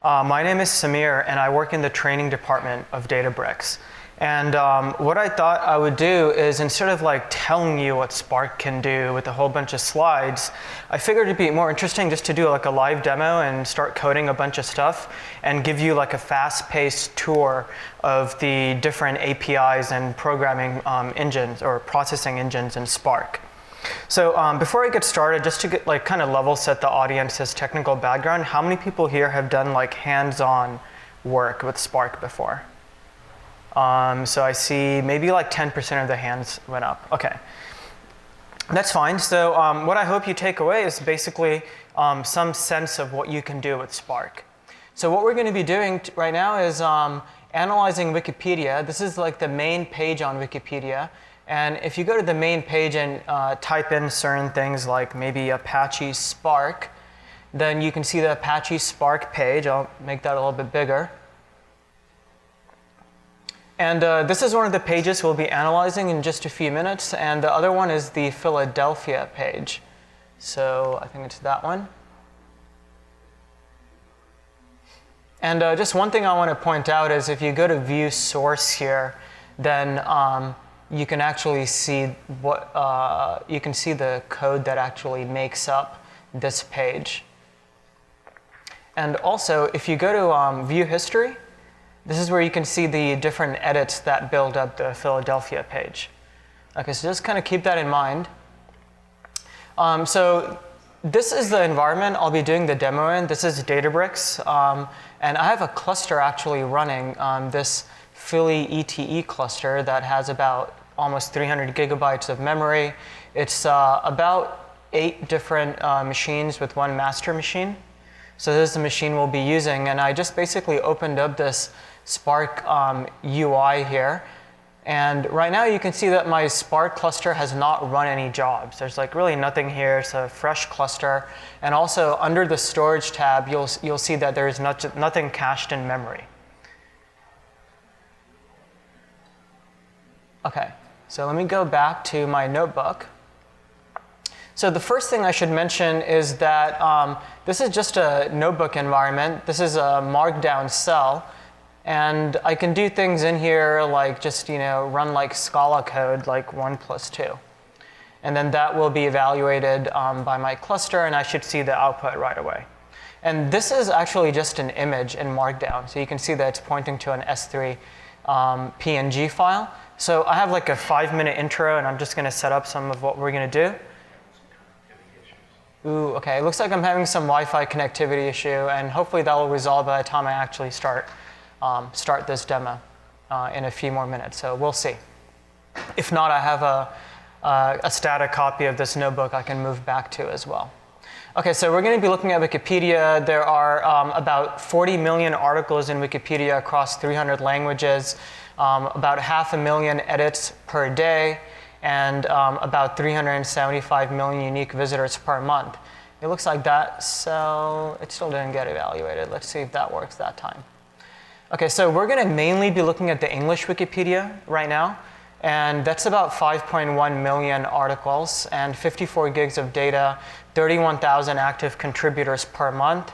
My name is Samir, and I work in the training department of Databricks. And what I thought I would do is, instead of like telling you what Spark can do with a whole bunch of slides, I figured it'd be more interesting just to do like a live demo and start coding a bunch of stuff and give you like a fast-paced tour of the different APIs and programming engines or processing engines in Spark. So before I get started, just to get like kind of level set the audience's technical background, how many people here have done like hands-on work with Spark before? So I see maybe like 10% of the hands went up. Okay, that's fine. So what I hope you take away is basically some sense of what you can do with Spark. So what we're going to be doing right now is analyzing Wikipedia. This is like the main page on Wikipedia. And if you go to the main page and type in certain things like maybe Apache Spark, then you can see the Apache Spark page. I'll make that a little bit bigger. And this is one of the pages we'll be analyzing in just a few minutes. And the other one is the Philadelphia page. So I think it's that one. And just one thing I want to point out is if you go to view source here, then you can actually see what you can see the code that actually makes up this page. And also, if you go to view history, this is where you can see the different edits that build up the Philadelphia page. Okay, so just kind of keep that in mind. So this is the environment I'll be doing the demo in. This is Databricks. And I have a cluster actually running this Philly ETE cluster that has about almost 300 gigabytes of memory. It's about 8 different machines with one master machine. So this is the machine we'll be using. And I just basically opened up this Spark UI here. And right now you can see that my Spark cluster has not run any jobs. There's like really nothing here. It's a fresh cluster. And also under the storage tab, you'll see that there's nothing cached in memory. Okay, so let me go back to my notebook. So the first thing I should mention is that this is just a notebook environment. This is a markdown cell. And I can do things in here like just run like Scala code like 1 + 2. And then that will be evaluated by my cluster, and I should see the output right away. And this is actually just an image in Markdown. So you can see that it's pointing to an S3 PNG file. So I have like a 5-minute intro, and I'm just going to set up some of what we're going to do. Ooh, okay. It looks like I'm having some Wi-Fi connectivity issue, and hopefully that will resolve by the time I actually start this demo in a few more minutes. So we'll see. If not, I have a static copy of this notebook I can move back to as well. Okay, so we're going to be looking at Wikipedia. There are about 40 million articles in Wikipedia across 300 languages, about 500,000 edits per day, and about 375 million unique visitors per month. It looks like that cell, it still didn't get evaluated. Let's see if that works that time. Okay, so we're going to mainly be looking at the English Wikipedia right now. And that's about 5.1 million articles and 54 gigs of data, 31,000 active contributors per month.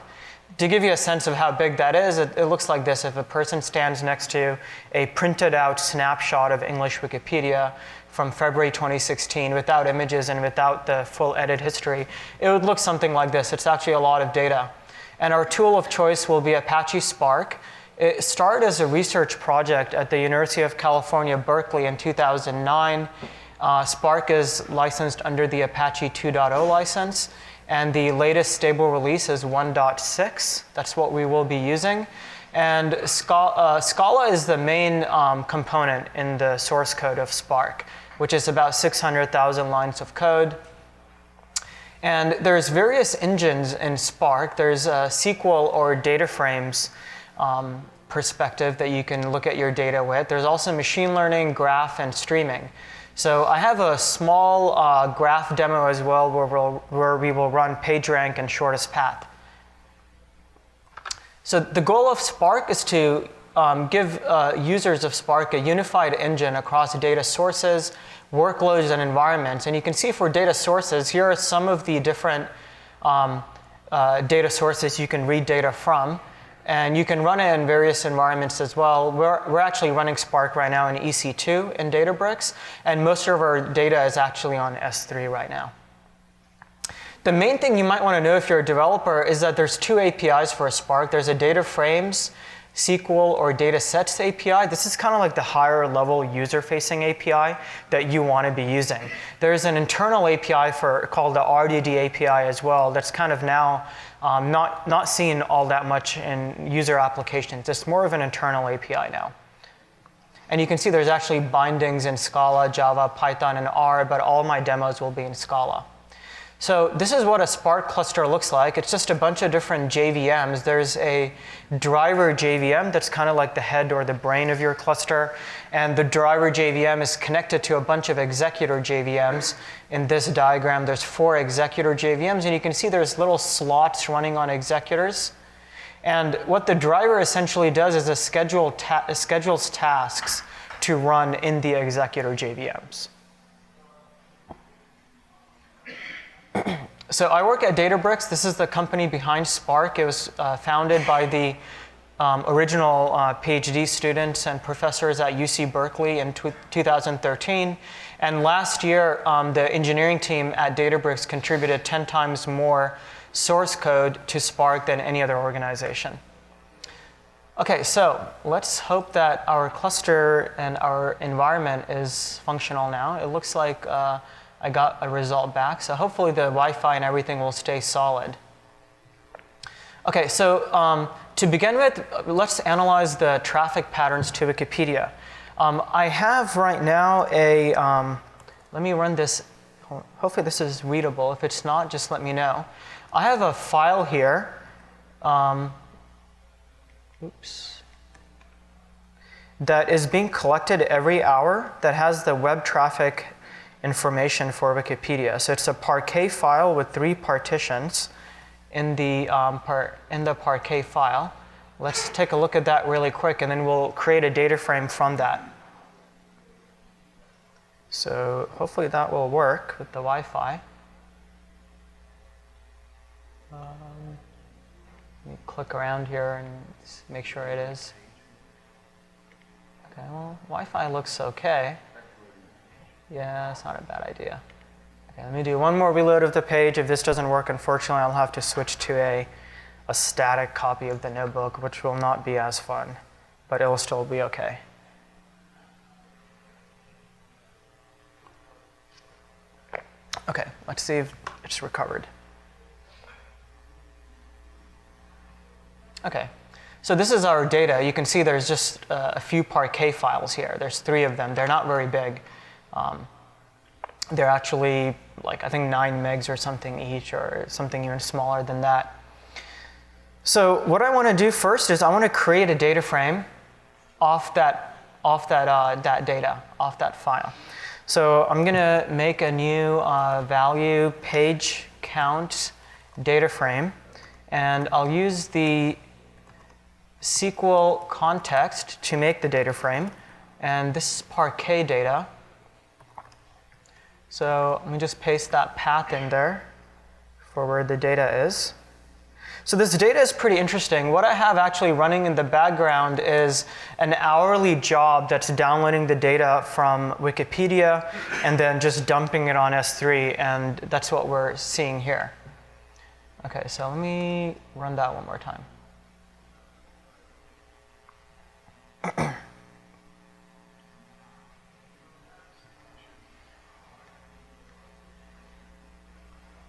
To give you a sense of how big that is, it looks like this. If a person stands next to a printed out snapshot of English Wikipedia from February 2016 without images and without the full edit history, it would look something like this. It's actually a lot of data. And our tool of choice will be Apache Spark. It started as a research project at the University of California, Berkeley in 2009. Spark is licensed under the Apache 2.0 license, and the latest stable release is 1.6. That's what we will be using. And Scala is the main component in the source code of Spark, which is about 600,000 lines of code. And there's various engines in Spark. There's SQL or data frames perspective that you can look at your data with. There's also machine learning, graph, and streaming. So I have a small graph demo as well where we will run PageRank and shortest path. So the goal of Spark is to give users of Spark a unified engine across data sources, workloads, and environments. And you can see for data sources, here are some of the different data sources you can read data from. And you can run it in various environments as well. We're actually running Spark right now in EC2 in Databricks, and most of our data is actually on S3 right now. The main thing you might want to know if you're a developer is that there's two APIs for Spark. There's a data frames SQL or datasets API. This is kind of like the higher level user-facing API that you want to be using. There's an internal API called the RDD API as well that's kind of now not seen all that much in user applications. It's more of an internal API now. And you can see there's actually bindings in Scala, Java, Python, and R, but all my demos will be in Scala. So this is what a Spark cluster looks like. It's just a bunch of different JVMs. There's a driver JVM that's kind of like the head or the brain of your cluster. And the driver JVM is connected to a bunch of executor JVMs. In this diagram, there's 4 executor JVMs. And you can see there's little slots running on executors. And what the driver essentially does is it schedules tasks to run in the executor JVMs. So I work at Databricks. This is the company behind Spark. It was founded by the original PhD students and professors at UC Berkeley in 2013. And last year, the engineering team at Databricks contributed 10 times more source code to Spark than any other organization. OK, so let's hope that our cluster and our environment is functional now. It looks like I got a result back. So hopefully the Wi-Fi and everything will stay solid. OK, so to begin with, let's analyze the traffic patterns to Wikipedia. I have right now a, let me run this. Hopefully this is readable. If it's not, just let me know. I have a file here. That is being collected every hour that has the web traffic information for Wikipedia. So it's a Parquet file with 3 partitions in the Parquet file. Let's take a look at that really quick, and then we'll create a data frame from that. So hopefully that will work with the Wi-Fi. Let me click around here and make sure it is. OK, well, Wi-Fi looks OK. Yeah, it's not a bad idea. Okay, let me do one more reload of the page. If this doesn't work, unfortunately, I'll have to switch to a static copy of the notebook, which will not be as fun, but it will still be OK. OK, let's see if it's recovered. OK, so this is our data. You can see there's just a few Parquet files here. There's 3 of them. They're not very big. They're actually like, I think 9 megs or something each, or something even smaller than that. So what I want to do first is I want to create a data frame off that data, off that file. So I'm going to make a new value page count data frame, and I'll use the SQL context to make the data frame. And this is Parquet data. So let me just paste that path in there for where the data is. So this data is pretty interesting. What I have actually running in the background is an hourly job that's downloading the data from Wikipedia and then just dumping it on S3, and that's what we're seeing here. OK, so let me run that one more time.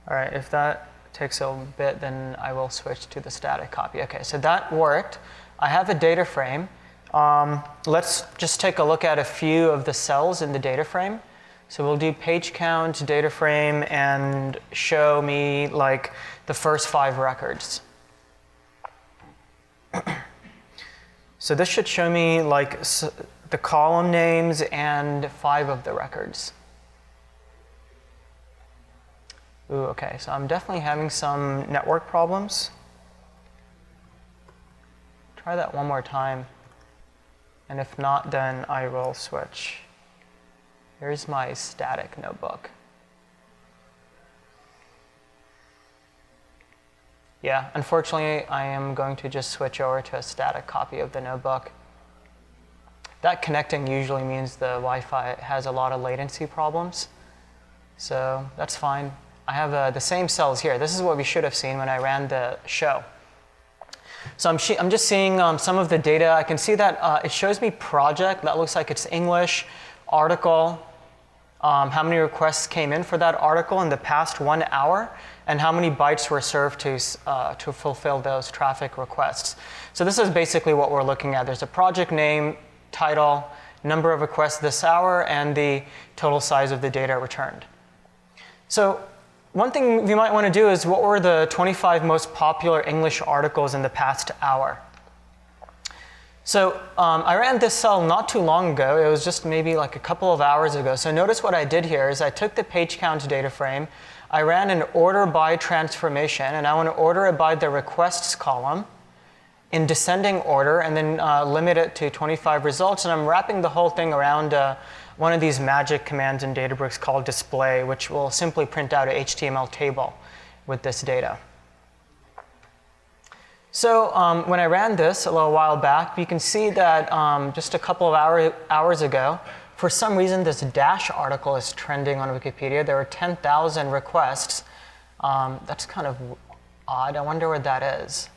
All right, if that takes a bit, then I will switch to the static copy. OK, so that worked. I have a data frame. Let's just take a look at a few of the cells in the data frame. So we'll do page count, data frame, and show me like the first 5 records. So this should show me like the column names and 5 of the records. Ooh, OK, so I'm definitely having some network problems. Try that one more time. And if not, then I will switch. Here's my static notebook. Yeah, unfortunately, I am going to just switch over to a static copy of the notebook. That connecting usually means the Wi-Fi has a lot of latency problems. So that's fine. I have the same cells here. This is what we should have seen when I ran the show. So I'm just seeing some of the data. I can see that it shows me project. That looks like it's English, article, how many requests came in for that article in the past 1 hour, and how many bytes were served to fulfill those traffic requests. So this is basically what we're looking at. There's a project name, title, number of requests this hour, and the total size of the data returned. So one thing we might want to do is, what were the 25 most popular English articles in the past hour? So I ran this cell not too long ago. It was just maybe like a couple of hours ago. So notice what I did here is I took the page count data frame, I ran an order by transformation, and I want to order it by the requests column in descending order, and then limit it to 25 results. And I'm wrapping the whole thing around one of these magic commands in Databricks called display, which will simply print out an HTML table with this data. So when I ran this a little while back, you can see that just a couple of hours ago, for some reason, this Dash article is trending on Wikipedia. There were 10,000 requests. That's kind of odd. I wonder what that is.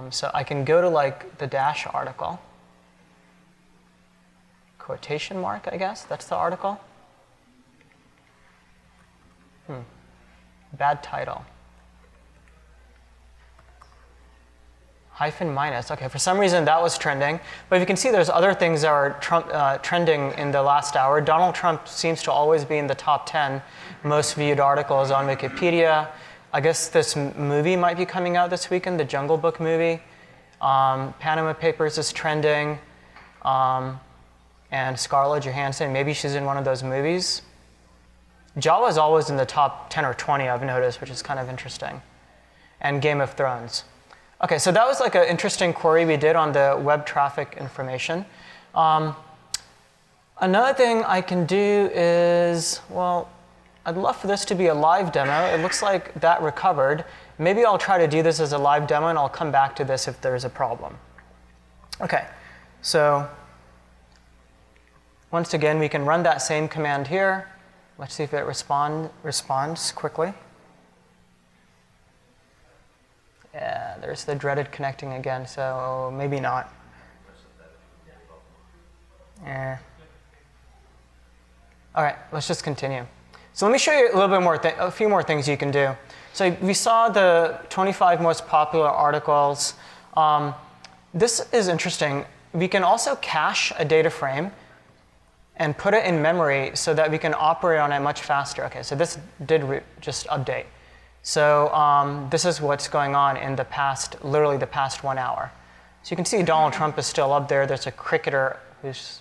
So I can go to like the Dash article. Quotation mark, I guess. That's the article. Bad title. Hyphen minus. OK, for some reason that was trending. But you can see there's other things that are trending in the last hour. Donald Trump seems to always be in the top 10 most viewed articles on Wikipedia. I guess this movie might be coming out this weekend, the Jungle Book movie. Panama Papers is trending. And Scarlett Johansson, maybe she's in one of those movies. Java is always in the top 10 or 20, I've noticed, which is kind of interesting. And Game of Thrones. OK, so that was like an interesting query we did on the web traffic information. Another thing I can do is, well, I'd love for this to be a live demo. It looks like that recovered. Maybe I'll try to do this as a live demo, and I'll come back to this if there's a problem. OK, so once again, we can run that same command here. Let's see if it responds quickly. Yeah, there's the dreaded connecting again, so maybe not. Yeah. All right, let's just continue. So let me show you a little bit more, a few more things you can do. So we saw the 25 most popular articles. This is interesting. We can also cache a data frame and put it in memory so that we can operate on it much faster. OK, so this did just update. So this is what's going on in the past, literally the past 1 hour. So you can see Donald Trump is still up there. There's a cricketer who's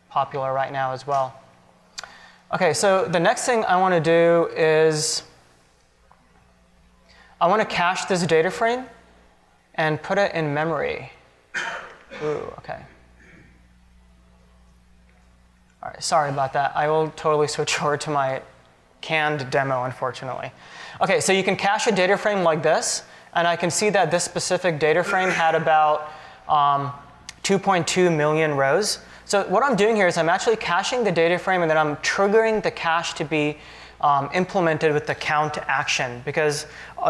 popular right now as well. OK, so the next thing I want to do is I want to cache this data frame and put it in memory. Ooh, OK. All right, sorry about that. I will totally switch over to my canned demo, unfortunately. OK, so you can cache a data frame like this. And I can see that this specific data frame had about 2.2 million rows. So what I'm doing here is I'm actually caching the data frame, and then I'm triggering the cache to be implemented with the count action. Because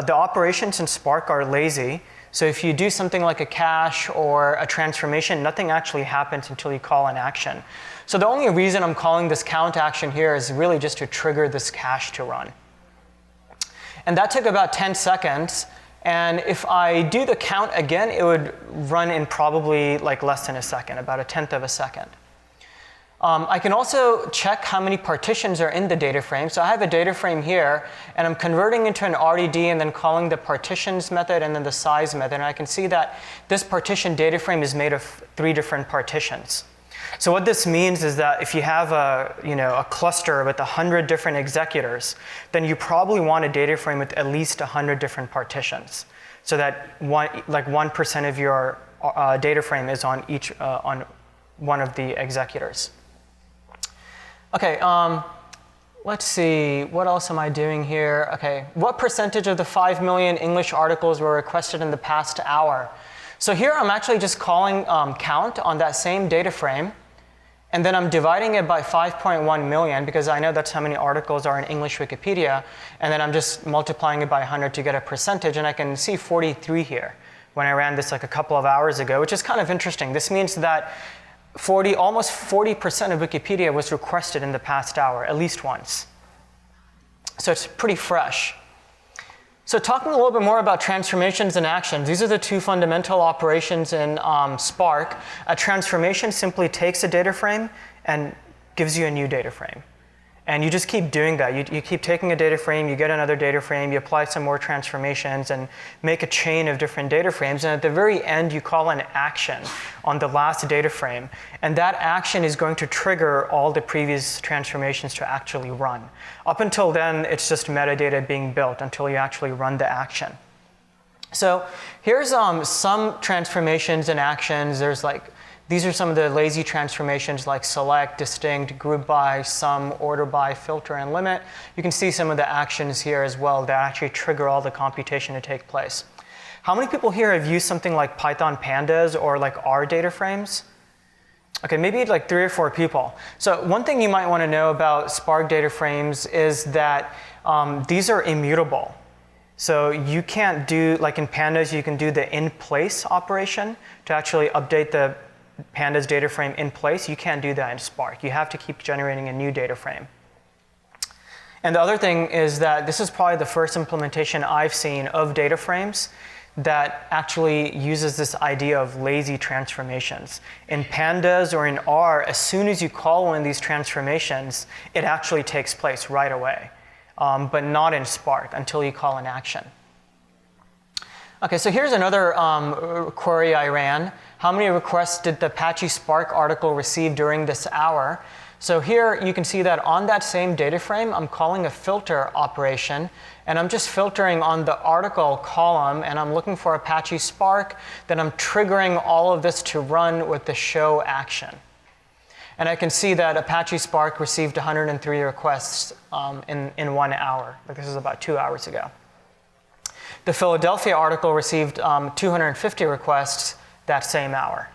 the operations in Spark are lazy. So if you do something like a cache or a transformation, nothing actually happens until you call an action. So the only reason I'm calling this count action here is really just to trigger this cache to run. And that took about 10 seconds. And if I do the count again, it would run in probably like less than a second, about a tenth of a second. I can also check how many partitions are in the data frame. So I have a data frame here, and I'm converting into an RDD and then calling the partitions method and then the size method. And I can see that this partition data frame is made of 3 different partitions. So what this means is that if you have a cluster with 100 different executors, then you probably want a data frame with at least 100 different partitions, so that 1% of your data frame is on each on one of the executors. OK, let's see, what else am I doing here? Okay, what percentage of the 5 million English articles were requested in the past hour? So here I'm actually just calling count on that same data frame, and then I'm dividing it by 5.1 million because I know that's how many articles are in English Wikipedia, and then I'm just multiplying it by 100 to get a percentage, and I can see 43 here when I ran this like a couple of hours ago, which is kind of interesting. This means that almost 40% of Wikipedia was requested in the past hour, at least once. So it's pretty fresh. So talking a little bit more about transformations and actions, these are the two fundamental operations in Spark. A transformation simply takes a data frame and gives you a new data frame. And you just keep doing that. You keep taking a data frame, you get another data frame, you apply some more transformations and make a chain of different data frames. And at the very end, you call an action on the last data frame. And that action is going to trigger all the previous transformations to actually run. Up until then, it's just metadata being built until you actually run the action. So here's some transformations and actions. These are some of the lazy transformations like select, distinct, group by, sum, order by, filter, and limit. You can see some of the actions here as well that actually trigger all the computation to take place. How many people here have used something like Python pandas or like R data frames? Okay, maybe like 3 or 4 people. So one thing you might want to know about Spark data frames is that these are immutable. So you can't do, like in pandas, you can do the in place operation to actually update the pandas data frame in place. You can't do that in Spark. You have to keep generating a new data frame. And the other thing is that this is probably the first implementation I've seen of data frames that actually uses this idea of lazy transformations. In pandas or in R, as soon as you call one of these transformations, it actually takes place right away, but not in Spark until you call an action. Okay, so here's another query I ran. How many requests did the Apache Spark article receive during this hour? So here you can see that on that same data frame, I'm calling a filter operation, and I'm just filtering on the article column, and I'm looking for Apache Spark. Then I'm triggering all of this to run with the show action. And I can see that Apache Spark received 103 requests in 1 hour. Like this is about 2 hours ago. The Philadelphia article received 250 requests that same hour.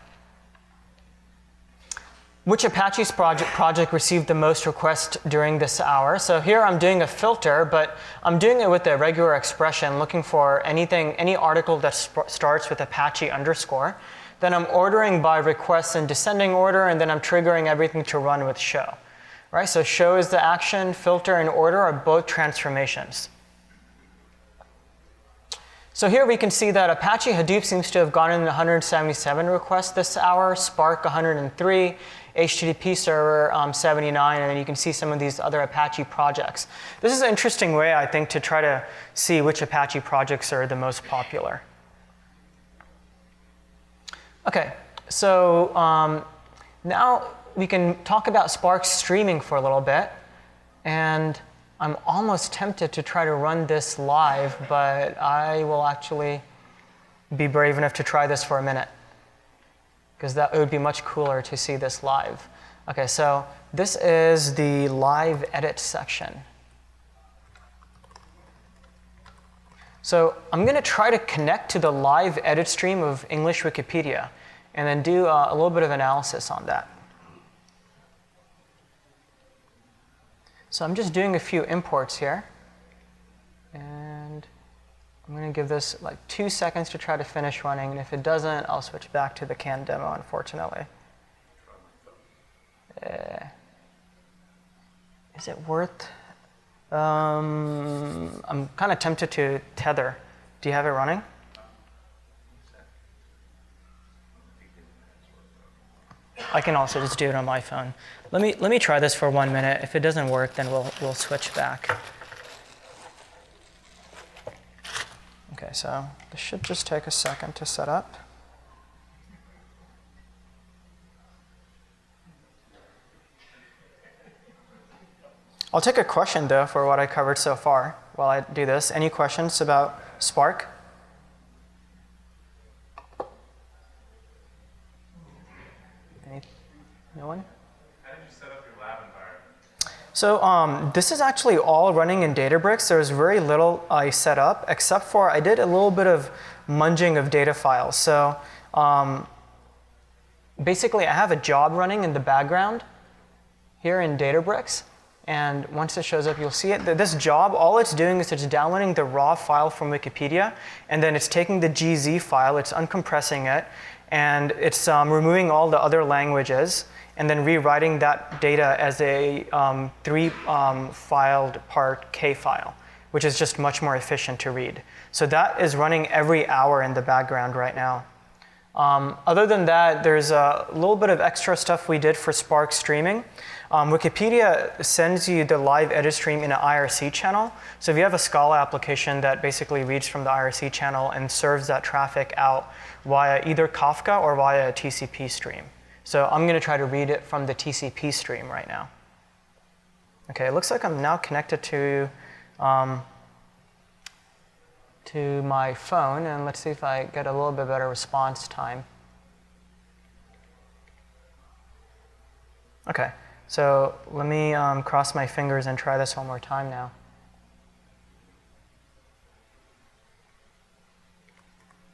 Which Apache project received the most requests during this hour? So here I'm doing a filter, but I'm doing it with a regular expression, looking for any article that starts with Apache underscore. Then I'm ordering by requests in descending order, and then I'm triggering everything to run with show. Right? So show is the action, filter and order are both transformations. So here we can see that Apache Hadoop seems to have gotten 177 requests this hour, Spark 103, HTTP server 79, and then you can see some of these other Apache projects. This is an interesting way, I think, to try to see which Apache projects are the most popular. Okay, so now we can talk about Spark streaming for a little bit. And I'm almost tempted to try to run this live, but I will actually be brave enough to try this for a minute, because it would be much cooler to see this live. Okay, so this is the live edit section. So I'm going to try to connect to the live edit stream of English Wikipedia and then do a little bit of analysis on that. So I'm just doing a few imports here. And I'm going to give this like 2 seconds to try to finish running. And if it doesn't, I'll switch back to the canned demo, unfortunately. Is it worth? I'm kind of tempted to tether. Do you have it running? I can also just do it on my phone. Let me try this for 1 minute. If it doesn't work, then we'll switch back. Okay, so this should just take a second to set up. I'll take a question though for what I covered so far while I do this. Any questions about Spark? No one? How did you set up your lab environment? So this is actually all running in Databricks. There's very little I set up, except for I did a little bit of munging of data files. So basically, I have a job running in the background here in Databricks. And once it shows up, you'll see it. This job, all it's doing is it's downloading the raw file from Wikipedia, and then it's taking the GZ file, it's uncompressing it, and it's removing all the other languages, and then rewriting that data as a 3-filed part K file, which is just much more efficient to read. So that is running every hour in the background right now. Other than that, there's a little bit of extra stuff we did for Spark streaming. Wikipedia sends you the live edit stream in an IRC channel. So if you have a Scala application that basically reads from the IRC channel and serves that traffic out via either Kafka or via a TCP stream. So I'm going to try to read it from the TCP stream right now. OK, it looks like I'm now connected to my phone. And let's see if I get a little bit better response time. OK. So let me cross my fingers and try this one more time now.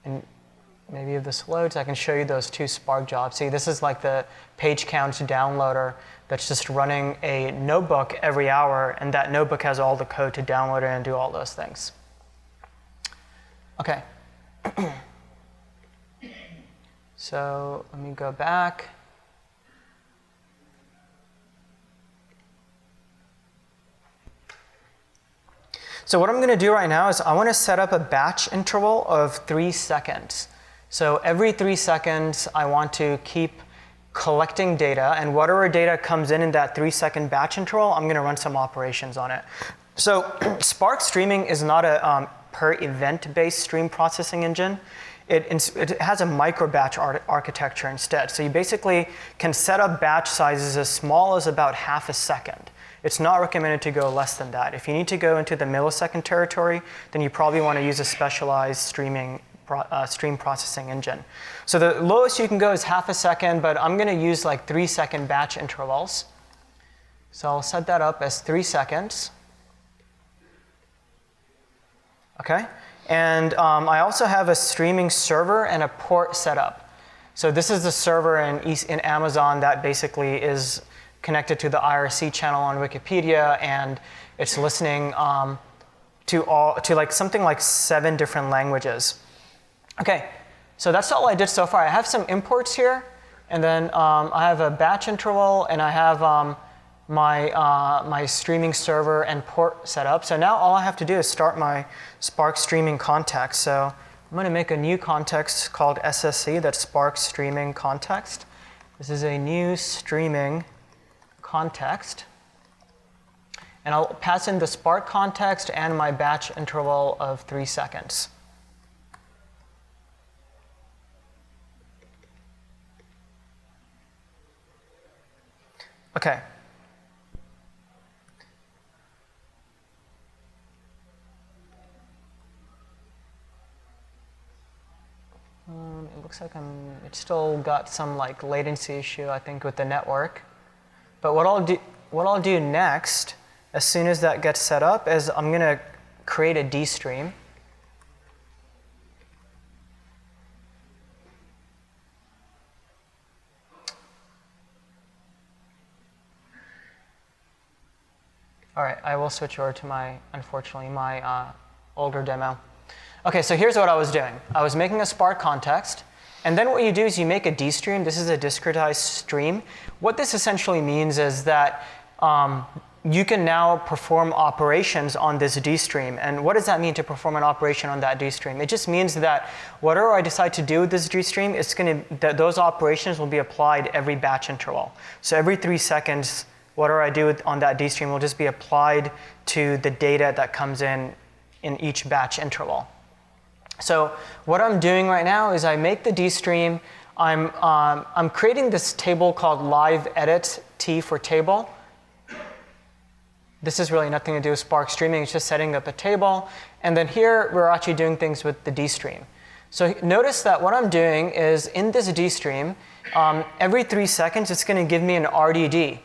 And maybe if this loads, I can show you those 2 Spark jobs. See, this is like the page count downloader that's just running a notebook every hour, and that notebook has all the code to download it and do all those things. OK. So let me go back. So what I'm going to do right now is I want to set up a batch interval of 3 seconds. So every 3 seconds, I want to keep collecting data. And whatever data comes in that 3-second batch interval, I'm going to run some operations on it. So Spark streaming is not a per event-based stream processing engine. It has a micro-batch architecture instead. So you basically can set up batch sizes as small as about half a second. It's not recommended to go less than that. If you need to go into the millisecond territory, then you probably want to use a specialized stream processing engine. So the lowest you can go is half a second, but I'm going to use like 3-second batch intervals. So I'll set that up as 3 seconds. OK? And I also have a streaming server and a port set up. So this is the server in Amazon that basically is connected to the IRC channel on Wikipedia, and it's listening to like something like 7 different languages. OK, so that's all I did so far. I have some imports here, and then I have a batch interval, and I have my streaming server and port set up. So now all I have to do is start my Spark streaming context. So I'm going to make a new context called SSC, that's Spark streaming context. This is a new streaming context. And I'll pass in the Spark context and my batch interval of 3 seconds. OK. It looks like it's still got some like latency issue, I think, with the network. But what I'll do next, as soon as that gets set up, is I'm going to create a D stream. All right, I will switch over to unfortunately, my older demo. OK, so here's what I was doing. I was making a Spark context. And then what you do is you make a D stream. This is a discretized stream. What this essentially means is that you can now perform operations on this D stream. And what does that mean to perform an operation on that D stream? It just means that whatever I decide to do with this D stream, those operations will be applied every batch interval. So every 3 seconds, whatever I do on that D stream will just be applied to the data that comes in each batch interval. So what I'm doing right now is I make the D stream. I'm creating this table called live edit T for table. This is really nothing to do with Spark streaming. It's just setting up a table. And then here, we're actually doing things with the D stream. So notice that what I'm doing is in this D stream, every 3 seconds, it's going to give me an RDD.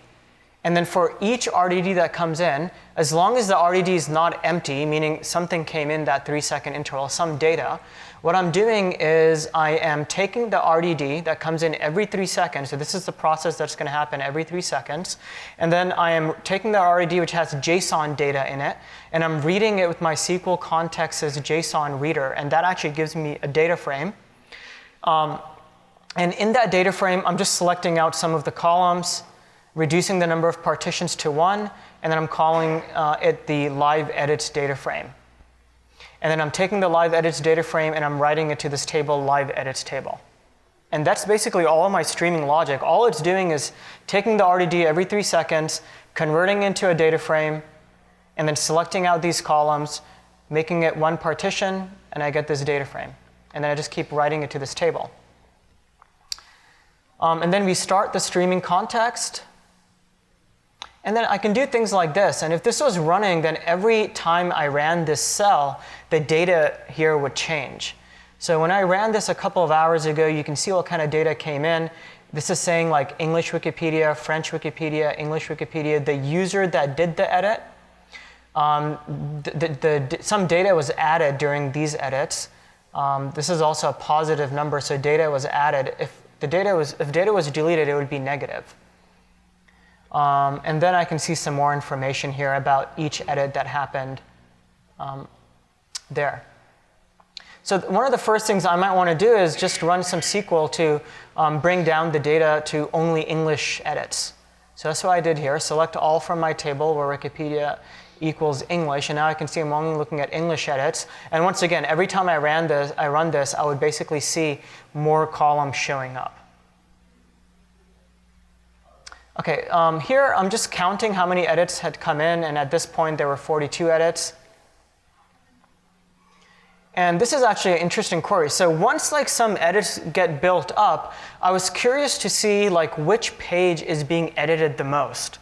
And then for each RDD that comes in, as long as the RDD is not empty, meaning something came in that 3-second interval, some data, what I'm doing is I am taking the RDD that comes in every 3 seconds. So this is the process that's going to happen every 3 seconds. And then I am taking the RDD, which has JSON data in it, and I'm reading it with my SQL context as JSON reader. And that actually gives me a data frame. And in that data frame, I'm just selecting out some of the columns, reducing the number of partitions to 1, and then I'm calling it the live edits data frame. And then I'm taking the live edits data frame and I'm writing it to this table, live edits table. And that's basically all of my streaming logic. All it's doing is taking the RDD every 3 seconds, converting into a data frame, and then selecting out these columns, making it one partition, and I get this data frame. And then I just keep writing it to this table. And then we start the streaming context. And then I can do things like this. And if this was running, then every time I ran this cell, the data here would change. So when I ran this a couple of hours ago, you can see what kind of data came in. This is saying like English Wikipedia, French Wikipedia, English Wikipedia, the user that did the edit. Some data was added during these edits. This is also a positive number, so data was added. If data was deleted, it would be negative. And then I can see some more information here about each edit that happened there. So one of the first things I might want to do is just run some SQL to bring down the data to only English edits. So that's what I did here. Select all from my table where Wikipedia equals English. And now I can see I'm only looking at English edits. And once again, every time I run this, I would basically see more columns showing up. OK, here I'm just counting how many edits had come in. And at this point, there were 42 edits. And this is actually an interesting query. So once like some edits get built up, I was curious to see like which page is being edited the most.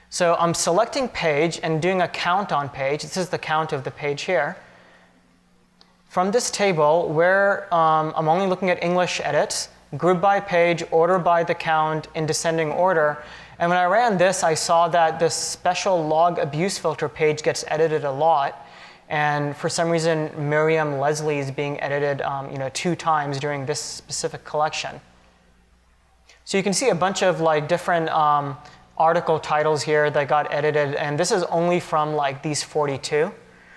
So I'm selecting page and doing a count on page. This is the count of the page here. From this table, where I'm only looking at English edits, group by page, order by the count, in descending order. And when I ran this, I saw that this special log abuse filter page gets edited a lot. And for some reason, Miriam Leslie is being edited 2 times during this specific collection. So you can see a bunch of like different article titles here that got edited. And this is only from like these 42.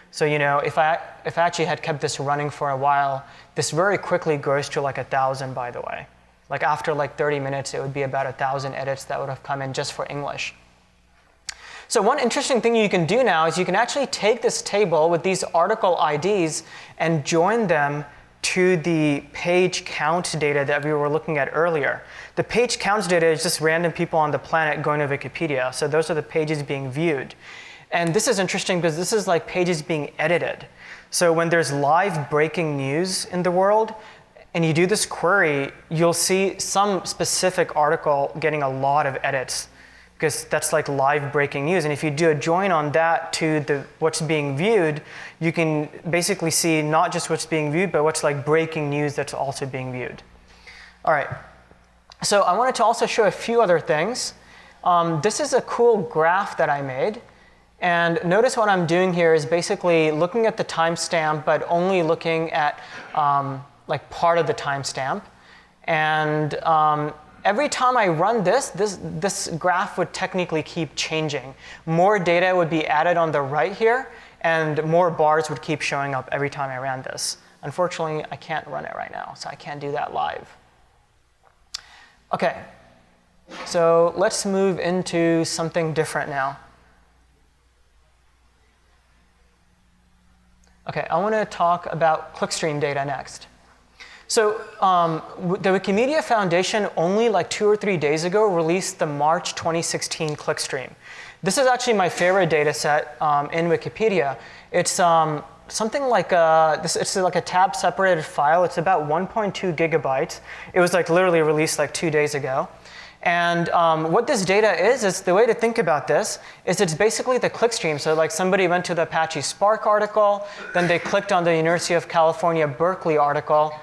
So if I actually had kept this running for a while, this very quickly grows to like 1,000, by the way. Like after like 30 minutes, it would be about 1,000 edits that would have come in just for English. So one interesting thing you can do now is you can actually take this table with these article IDs and join them to the page count data that we were looking at earlier. The page counts data is just random people on the planet going to Wikipedia. So those are the pages being viewed. And this is interesting because this is like pages being edited. So when there's live breaking news in the world, and you do this query, you'll see some specific article getting a lot of edits, because that's like live breaking news. And if you do a join on that to what's being viewed, you can basically see not just what's being viewed, but what's like breaking news that's also being viewed. All right. So I wanted to also show a few other things. This is a cool graph that I made. And notice what I'm doing here is basically looking at the timestamp, but only looking at like part of the timestamp. And every time I run this graph would technically keep changing. More data would be added on the right here, and more bars would keep showing up every time I ran this. Unfortunately, I can't run it right now, so I can't do that live. OK, so let's move into something different now. OK, I want to talk about Clickstream Data next. So the Wikimedia Foundation only like 2 or 3 days ago released the March 2016 Clickstream. This is actually my favorite data set in Wikipedia. It's something like it's like a tab separated file. It's about 1.2 gigabytes. It was like literally released like 2 days ago. And what this data is the way to think about this is it's basically the clickstream. So like somebody went to the Apache Spark article, then they clicked on the University of California, Berkeley article,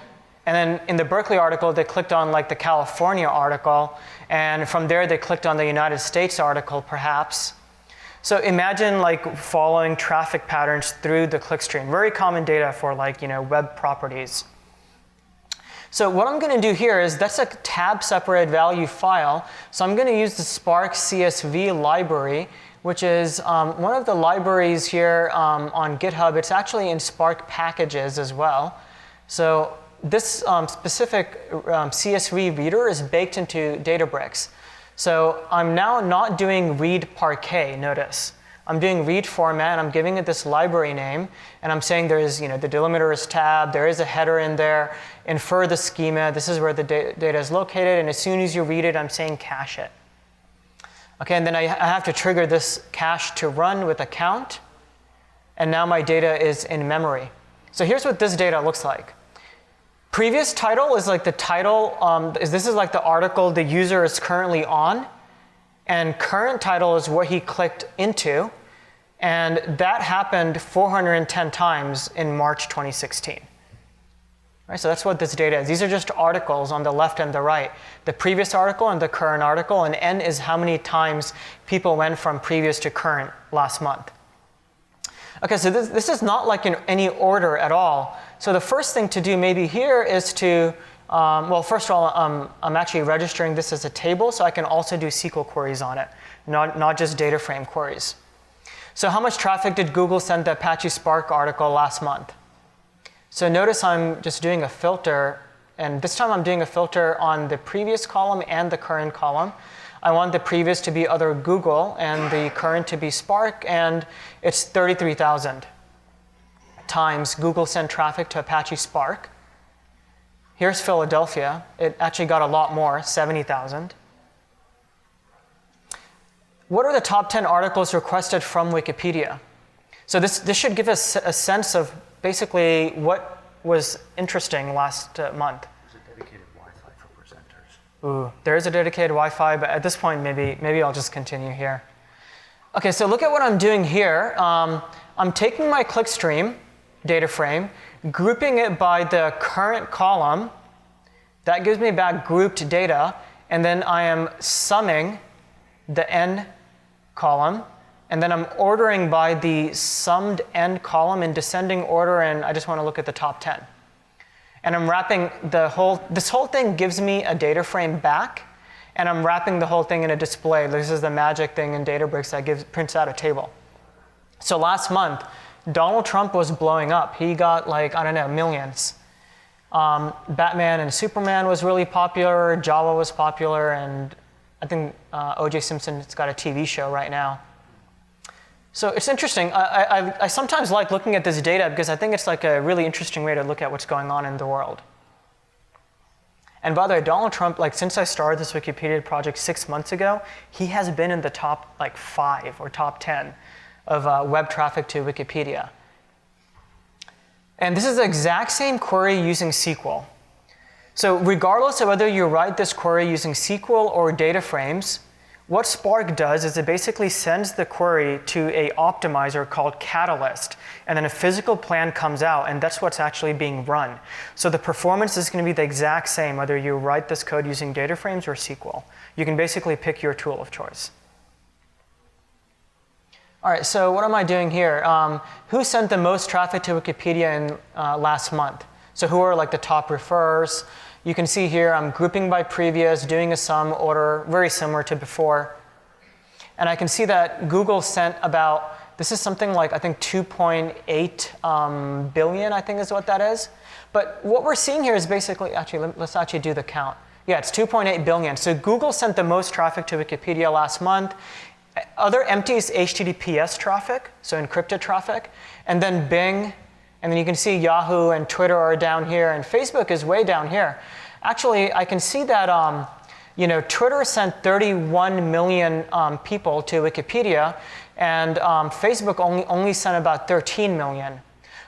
And then in the Berkeley article, they clicked on like the California article. And from there, they clicked on the United States article, perhaps. So imagine like following traffic patterns through the clickstream. Very common data for like, web properties. So what I'm going to do here is that's a tab separated value file. So I'm going to use the Spark CSV library, which is one of the libraries here on GitHub. It's actually in Spark packages as well. So this specific CSV reader is baked into Databricks. So I'm now not doing read parquet, notice. I'm doing read format, I'm giving it this library name, and I'm saying there's, the delimiter is tab, there is a header in there, infer the schema, this is where the data is located, and as soon as you read it, I'm saying cache it. Okay, and then I have to trigger this cache to run with a count, and now my data is in memory. So here's what this data looks like. Previous title is like the title, this is like the article the user is currently on, and current title is what he clicked into, and that happened 410 times in March 2016. Right, so that's what this data is. These are just articles on the left and the right. The previous article and the current article, and N is how many times people went from previous to current last month. Okay, so this is not like in any order at all. So the first thing to do maybe here is to, well, first of all, I'm actually registering this as a table, so I can also do SQL queries on it, not just data frame queries. So how much traffic did Google send the Apache Spark article last month? So notice I'm just doing a filter, and this time I'm doing a filter on the previous column and the current column. I want the previous to be other Google and the current to be Spark, and it's 33,000 times Google sent traffic to Apache Spark. Here's Philadelphia. It actually got a lot more, 70,000. What are the top 10 articles requested from Wikipedia? So this should give us a sense of basically what was interesting last month. There's a dedicated Wi-Fi for presenters. Ooh, there is a dedicated Wi-Fi, but at this point, maybe I'll just continue here. Okay, so look at what I'm doing here. I'm taking my clickstream data frame, grouping it by the current column. That gives me back grouped data, and then I am summing the N column, and then I'm ordering by the summed N column in descending order, and I just want to look at the top 10. And I'm wrapping this whole thing gives me a data frame back, and I'm wrapping the whole thing in a display. This is the magic thing in Databricks that prints out a table. So last month, Donald Trump was blowing up. He got like, I don't know, millions. Batman and Superman was really popular, Java was popular, and I think O.J. Simpson's got a TV show right now. So it's interesting. I sometimes like looking at this data because I think it's like a really interesting way to look at what's going on in the world. And by the way, Donald Trump, like since I started this Wikipedia project 6 months ago, he has been in the top like 5 or top 10 of web traffic to Wikipedia. And this is the exact same query using SQL. So regardless of whether you write this query using SQL or data frames, what Spark does is it basically sends the query to an optimizer called Catalyst, and then a physical plan comes out, and that's what's actually being run. So the performance is going to be the exact same whether you write this code using data frames or SQL. You can basically pick your tool of choice. All right, so what am I doing here? Who sent the most traffic to Wikipedia in last month? So who are like the top referrers? You can see here I'm grouping by previous, doing a sum order, very similar to before. And I can see that Google sent about, this is something like I think 2.8 billion, I think is what that is. But what we're seeing here is basically, actually, let's actually do the count. Yeah, it's 2.8 billion. So Google sent the most traffic to Wikipedia last month. Other empty is HTTPS traffic, so encrypted traffic. And then Bing, and then you can see Yahoo and Twitter are down here, and Facebook is way down here. Actually, I can see that Twitter sent 31 million people to Wikipedia, and Facebook only sent about 13 million.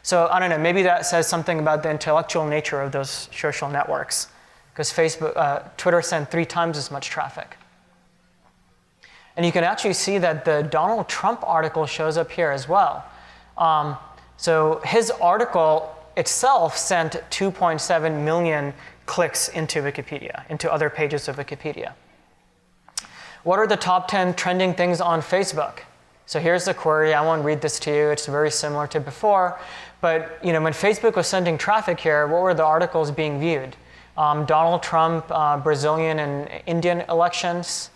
So I don't know, maybe that says something about the intellectual nature of those social networks, because Twitter sent 3 times as much traffic. And you can actually see that the Donald Trump article shows up here as well. So his article itself sent 2.7 million clicks into Wikipedia, into other pages of Wikipedia. What are the top 10 trending things on Facebook? So here's the query. I won't read this to you. It's very similar to before. But when Facebook was sending traffic here, what were the articles being viewed? Donald Trump, Brazilian and Indian elections.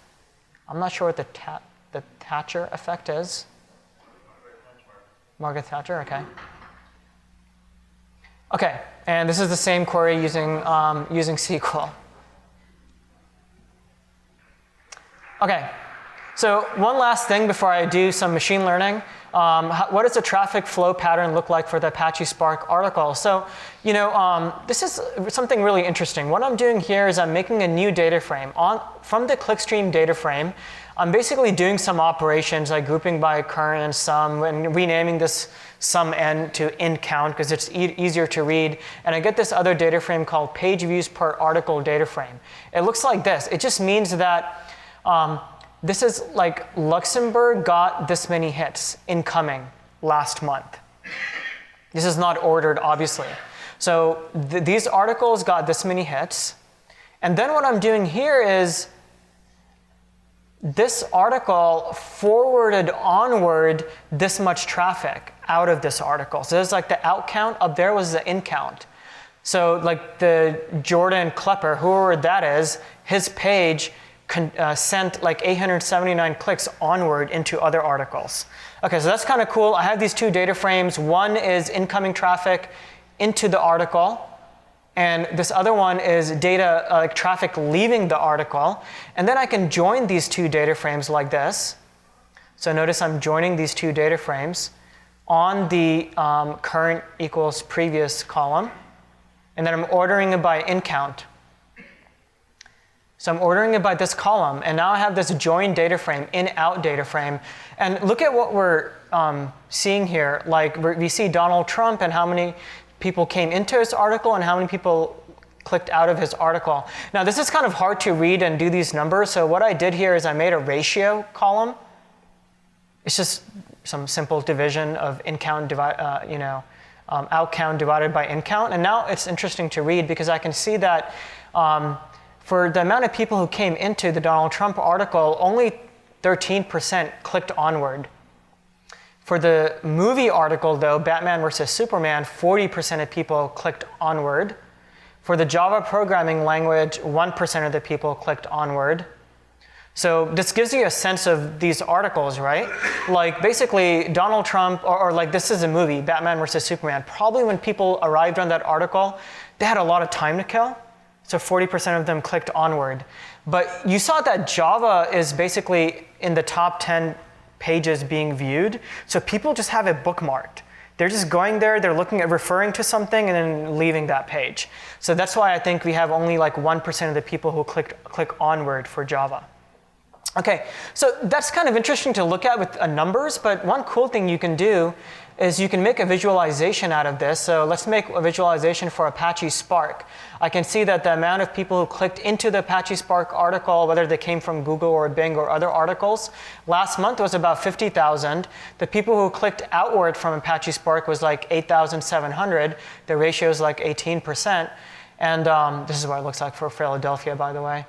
I'm not sure what the Thatcher effect is. Margaret Thatcher, okay. Okay, and this is the same query using SQL. Okay, so one last thing before I do some machine learning. What does the traffic flow pattern look like for the Apache Spark article? So, this is something really interesting. What I'm doing here is I'm making a new data frame. From the Clickstream data frame, I'm basically doing some operations like grouping by current and sum and renaming this sum n to in count because it's easier to read. And I get this other data frame called page views per article data frame. It looks like this. It just means that this is like Luxembourg got this many hits incoming last month. This is not ordered, obviously. So these articles got this many hits. And then what I'm doing here is this article forwarded onward this much traffic out of this article. So there's like the out count, up there was the in count. So like the Jordan Klepper, whoever that is, his page sent like 879 clicks onward into other articles. Okay, so that's kind of cool. I have these two data frames. One is incoming traffic into the article, and this other one is data traffic leaving the article. And then I can join these two data frames like this. So notice I'm joining these two data frames on the current equals previous column. And then I'm ordering it by in count. So I'm ordering it by this column, and now I have this join data frame, in-out data frame. And look at what we're seeing here. Like we see Donald Trump and how many people came into his article and how many people clicked out of his article. Now this is kind of hard to read and do these numbers. So what I did here is I made a ratio column. It's just some simple division of in count out count divided by in count. And now it's interesting to read because I can see that for the amount of people who came into the Donald Trump article, only 13% clicked onward. For the movie article, though, Batman versus Superman, 40% of people clicked onward. For the Java programming language, 1% of the people clicked onward. So this gives you a sense of these articles, right? Like basically Donald Trump, or like this is a movie, Batman versus Superman. Probably when people arrived on that article, they had a lot of time to kill. So 40% of them clicked onward. But you saw that Java is basically in the top 10 pages being viewed. So people just have it bookmarked. They're just going there, they're looking at referring to something and then leaving that page. So that's why I think we have only like 1% of the people who click onward for Java. Okay, so that's kind of interesting to look at with numbers, but one cool thing you can do is you can make a visualization out of this. So let's make a visualization for Apache Spark. I can see that the amount of people who clicked into the Apache Spark article, whether they came from Google or Bing or other articles, last month was about 50,000. The people who clicked outward from Apache Spark was like 8,700. The ratio is like 18%. And this is what it looks like for Philadelphia, by the way.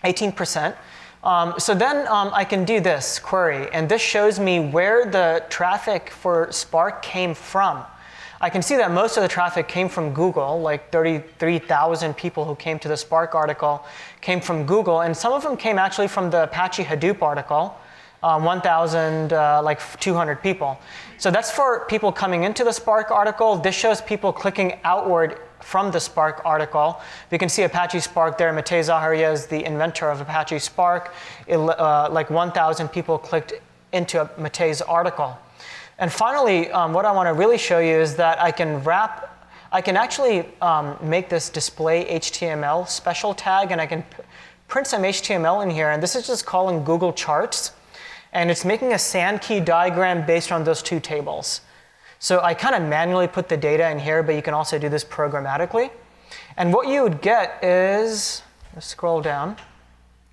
18%. So then I can do this query, and this shows me where the traffic for Spark came from. I can see that most of the traffic came from Google, like 33,000 people who came to the Spark article came from Google, and some of them came actually from the Apache Hadoop article, 1,200 people. So that's for people coming into the Spark article. This shows people clicking outward from the Spark article. We can see Apache Spark there. Matej Zaharia is the inventor of Apache Spark. Like 1,000 people clicked into Matej's article. And finally, what I want to really show you is that I can actually make this display HTML special tag, and I can print some HTML in here. And this is just calling Google Charts. And it's making a sand key diagram based on those two tables. So I kind of manually put the data in here, but you can also do this programmatically. And what you would get is, let's scroll down,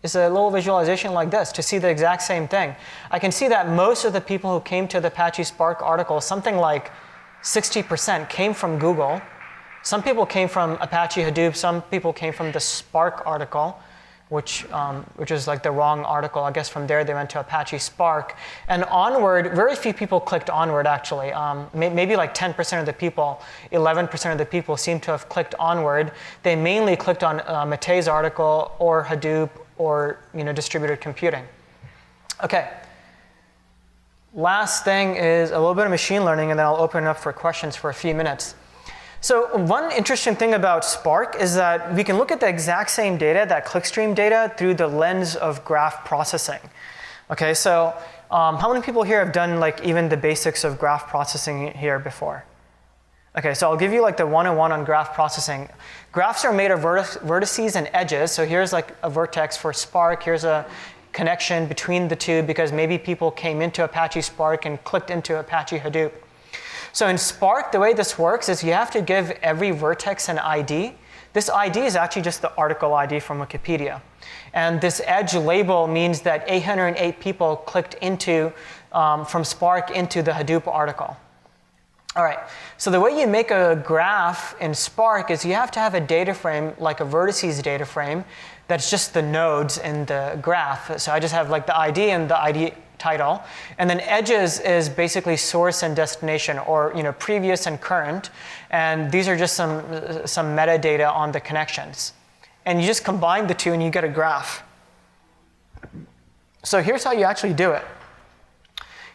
is a little visualization like this to see the exact same thing. I can see that most of the people who came to the Apache Spark article, something like 60% came from Google. Some people came from Apache Hadoop. Some people came from the Spark article, which is like the wrong article. I guess from there they went to Apache Spark. And onward, very few people clicked onward actually. Maybe like 10% of the people, 11% of the people seem to have clicked onward. They mainly clicked on Matei's article or Hadoop or distributed computing. Okay. Last thing is a little bit of machine learning, and then I'll open it up for questions for a few minutes. So one interesting thing about Spark is that we can look at the exact same data, that Clickstream data, through the lens of graph processing. Okay, so how many people here have done like even the basics of graph processing here before? Okay, so I'll give you like the 101 on graph processing. Graphs are made of vertices and edges. So here's like a vertex for Spark. Here's a connection between the two because maybe people came into Apache Spark and clicked into Apache Hadoop. So in Spark, the way this works is you have to give every vertex an ID. This ID is actually just the article ID from Wikipedia. And this edge label means that 808 people clicked into, from Spark into the Hadoop article. All right, so the way you make a graph in Spark is you have to have a data frame, like a vertices data frame, that's just the nodes in the graph. So I just have like the ID and the ID title. And then edges is basically source and destination, or previous and current. And these are just some metadata on the connections. And you just combine the two and you get a graph. So here's how you actually do it.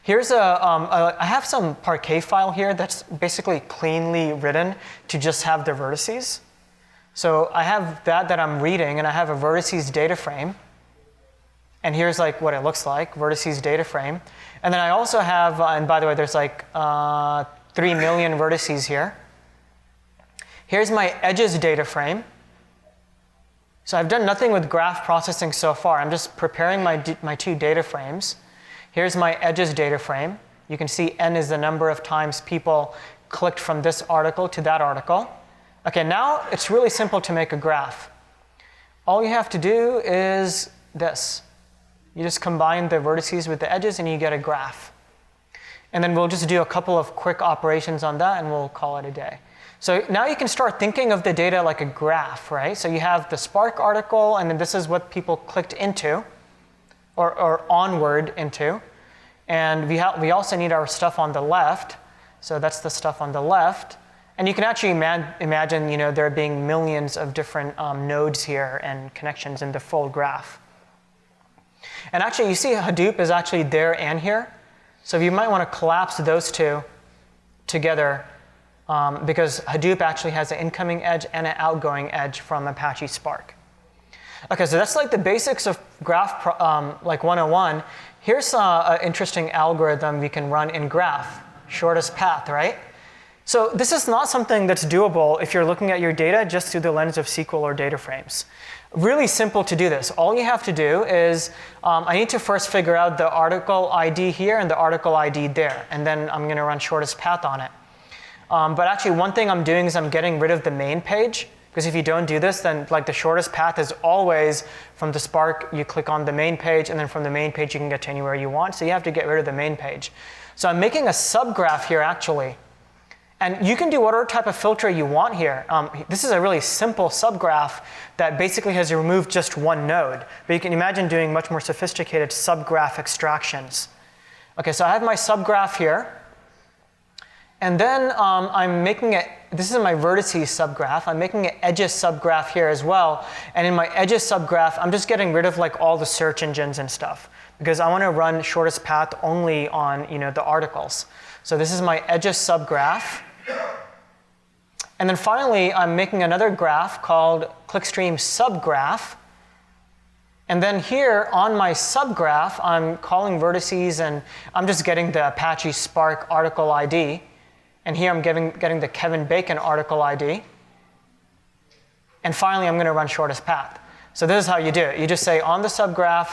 Here's I have some Parquet file here that's basically cleanly written to just have the vertices. So I have that I'm reading, and I have a vertices data frame. And here's like what it looks like, vertices data frame. And then I also have, and by the way, there's like 3 million vertices here. Here's my edges data frame. So I've done nothing with graph processing so far. I'm just preparing my two data frames. Here's my edges data frame. You can see n is the number of times people clicked from this article to that article. Okay, now it's really simple to make a graph. All you have to do is this. You just combine the vertices with the edges and you get a graph. And then we'll just do a couple of quick operations on that and we'll call it a day. So now you can start thinking of the data like a graph, right? So you have the Spark article, and then this is what people clicked into or onward into. And we also need our stuff on the left. So that's the stuff on the left. And you can actually imagine there being millions of different nodes here and connections in the full graph. And actually, you see Hadoop is actually there and here. So you might want to collapse those two together because Hadoop actually has an incoming edge and an outgoing edge from Apache Spark. Okay, so that's like the basics of graph like 101. Here's an interesting algorithm we can run in graph, shortest path, right? So this is not something that's doable if you're looking at your data just through the lens of SQL or data frames. Really simple to do this. All you have to do is, I need to first figure out the article ID here and the article ID there, and then I'm going to run shortest path on it. But actually, one thing I'm doing is I'm getting rid of the main page, because if you don't do this, then like the shortest path is always from the Spark, you click on the main page, and then from the main page you can get to anywhere you want, so you have to get rid of the main page. So I'm making a subgraph here actually. And you can do whatever type of filter you want here. This is a really simple subgraph that basically has removed just one node. But you can imagine doing much more sophisticated subgraph extractions. Okay, so I have my subgraph here. And then I'm making it, this is my vertices subgraph. I'm making an edges subgraph here as well. And in my edges subgraph, I'm just getting rid of like all the search engines and stuff, because I want to run shortest path only on the articles. So this is my edges subgraph. And then finally, I'm making another graph called Clickstream subgraph. And then here on my subgraph, I'm calling vertices, and I'm just getting the Apache Spark article ID. And here I'm getting the Kevin Bacon article ID. And finally, I'm going to run shortest path. So this is how you do it. You just say on the subgraph,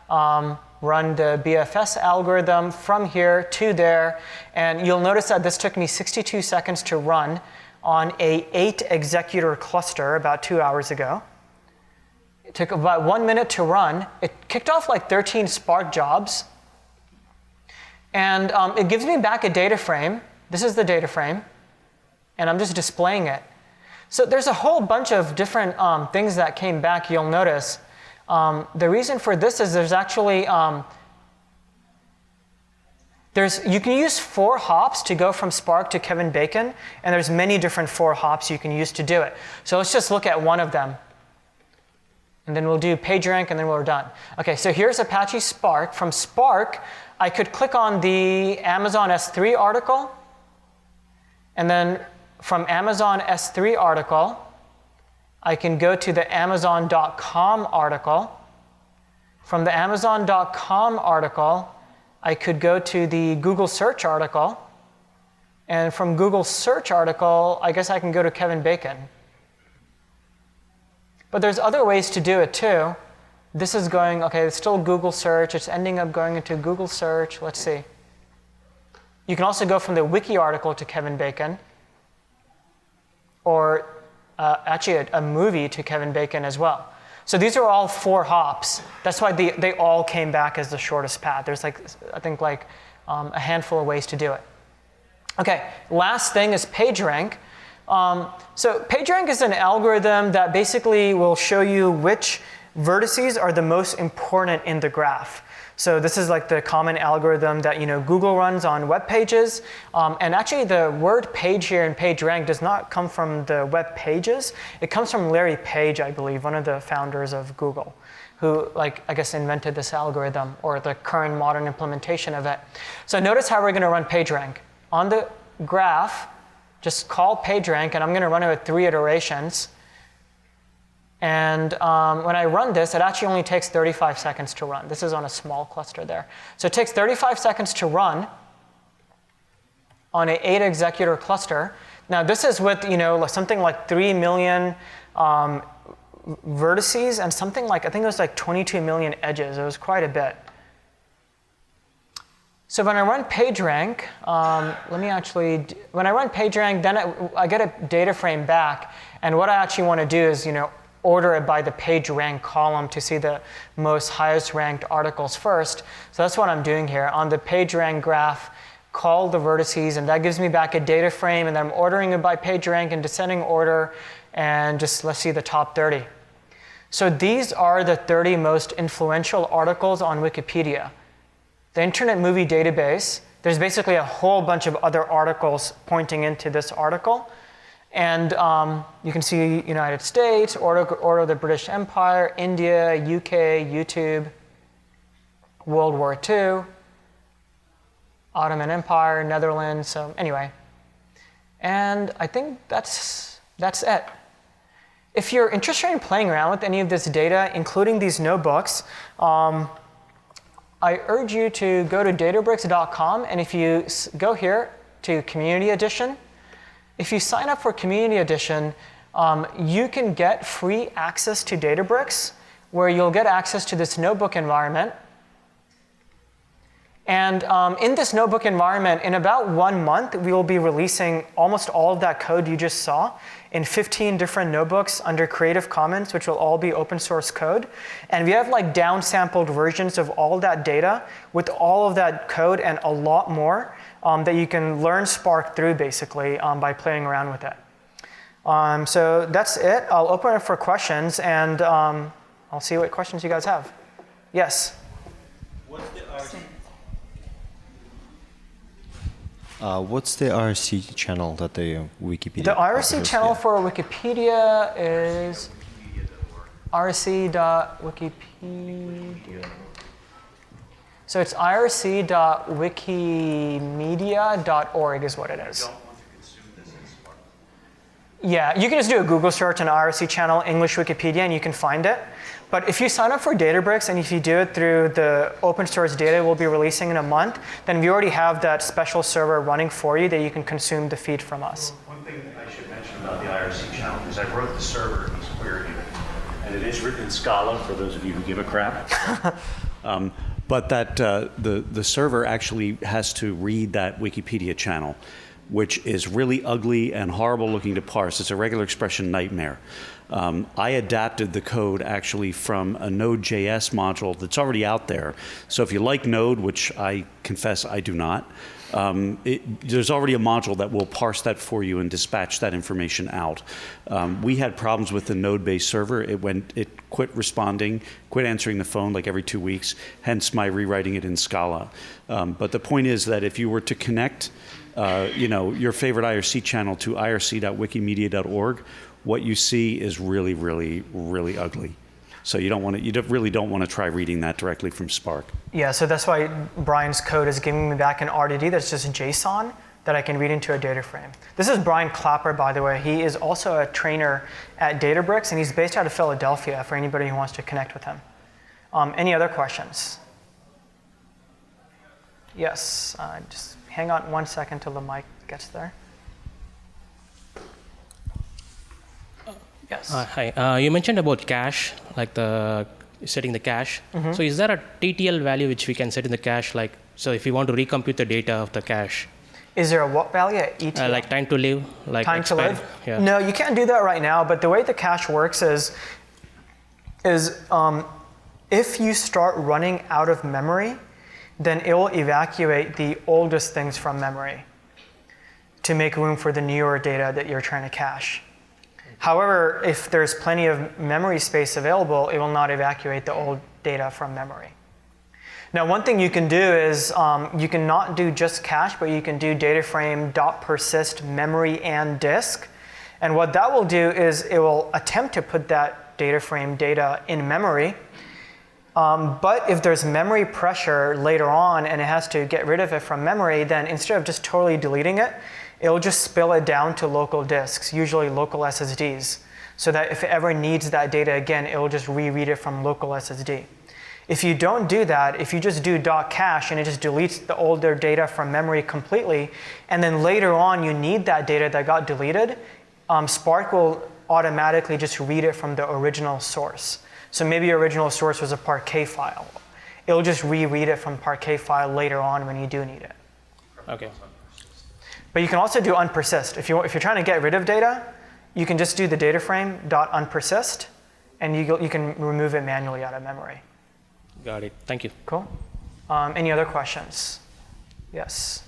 run the BFS algorithm from here to there. And you'll notice that this took me 62 seconds to run on a 8 executor cluster about 2 hours ago. It took about 1 minute to run. It kicked off like 13 Spark jobs. And it gives me back a data frame. This is the data frame, and I'm just displaying it. So there's a whole bunch of different things that came back, you'll notice. The reason for this is there's actually, you can use 4 hops to go from Spark to Kevin Bacon, and there's many different 4 hops you can use to do it. So let's just look at one of them. And then we'll do PageRank, and then we're done. OK, so here's Apache Spark. From Spark, I could click on the Amazon S3 article. And then from Amazon S3 article, I can go to the Amazon.com article. From the Amazon.com article, I could go to the Google search article. And from Google search article, I guess I can go to Kevin Bacon. But there's other ways to do it too. This is going, OK, it's still Google search. It's ending up going into Google search. Let's see. You can also go from the wiki article to Kevin Bacon, or actually a movie to Kevin Bacon as well. So these are all 4 hops. That's why they all came back as the shortest path. There's I think a handful of ways to do it. OK, last thing is PageRank. So PageRank is an algorithm that basically will show you which vertices are the most important in the graph. So this is like the common algorithm that Google runs on web pages. And actually, the word page here in PageRank does not come from the web pages. It comes from Larry Page, I believe, one of the founders of Google, who I guess invented this algorithm, or the current modern implementation of it. So notice how we're going to run PageRank. On the graph, just call PageRank, and I'm going to run it with 3 iterations. And when I run this, it actually only takes 35 seconds to run. This is on a small cluster there. So it takes 35 seconds to run on an 8 executor cluster. Now this is with something like 3 million vertices and something like, I think it was like 22 million edges. It was quite a bit. So when I run PageRank, when I run PageRank, then I get a data frame back. And what I actually want to do is, order it by the PageRank column to see the most highest ranked articles first. So that's what I'm doing here. On the PageRank graph, call the vertices, and that gives me back a data frame, and then I'm ordering it by PageRank in descending order, and just let's see the top 30. So these are the 30 most influential articles on Wikipedia. The Internet Movie Database, there's basically a whole bunch of other articles pointing into this article. And you can see United States, Order of the British Empire, India, UK, YouTube, World War II, Ottoman Empire, Netherlands. So anyway, and I think that's it. If you're interested in playing around with any of this data, including these notebooks, I urge you to go to databricks.com, and if you go here to Community Edition, if you sign up for Community Edition, you can get free access to Databricks, where you'll get access to this notebook environment. And in this notebook environment, in about 1 month, we will be releasing almost all of that code you just saw in 15 different notebooks under Creative Commons, which will all be open source code. And we have downsampled versions of all that data with all of that code and a lot more that you can learn Spark through, basically, by playing around with it. So that's it. I'll open it for questions, and I'll see what questions you guys have. Yes? What's the IRC channel that the Wikipedia? The IRC channel for Wikipedia is irc.wikipedia. So it's irc.wikimedia.org is what it is. Yeah, you can just do a Google search on IRC channel, English Wikipedia, and you can find it. But if you sign up for Databricks, and if you do it through the open source data we'll be releasing in a month, then we already have that special server running for you that you can consume the feed from us. Well, one thing I should mention about the IRC channel is I wrote the server in this query, and it is written in Scala for those of you who give a crap. But that the server actually has to read that Wikipedia channel, which is really ugly and horrible looking to parse. It's a regular expression nightmare. I adapted the code actually from a Node.js module that's already out there. So if you like Node, which I confess I do not, there's already a module that will parse that for you and dispatch that information out. We had problems with the node-based server. It quit responding, quit answering the phone like every 2 weeks, hence my rewriting it in Scala. But the point is that if you were to connect your favorite IRC channel to irc.wikimedia.org, what you see is really, really, really ugly. So you really don't want to try reading that directly from Spark. Yeah, so that's why Brian's code is giving me back an RDD that's just JSON that I can read into a data frame. This is Brian Clapper, by the way. He is also a trainer at Databricks, and he's based out of Philadelphia for anybody who wants to connect with him. Any other questions? Yes, just hang on 1 second till the mic gets there. Yes. Hi. You mentioned about cache, like setting the cache. Mm-hmm. So is there a TTL value which we can set in the cache? Like, so if you want to recompute the data of the cache. Is there a what value? ETE? Like time to live? Like time to live? Yeah. No, you can't do that right now. But the way the cache works is if you start running out of memory, then it will evacuate the oldest things from memory to make room for the newer data that you're trying to cache. However, if there's plenty of memory space available, it will not evacuate the old data from memory. Now, one thing you can do is you can not do just cache, but you can do data frame .persist memory and disk. And what that will do is it will attempt to put that data frame data in memory. But if there's memory pressure later on and it has to get rid of it from memory, then instead of just totally deleting it, it'll just spill it down to local disks, usually local SSDs, so that if it ever needs that data again, it will just reread it from local SSD. If you don't do that, if you just do .cache and it just deletes the older data from memory completely, and then later on you need that data that got deleted, Spark will automatically just read it from the original source. So maybe your original source was a Parquet file. It'll just reread it from Parquet file later on when you do need it. Okay. But you can also do unpersist. If you're trying to get rid of data, you can just do the data frame .unpersist, and you can remove it manually out of memory. Got it. Thank you. Cool. Any other questions? Yes.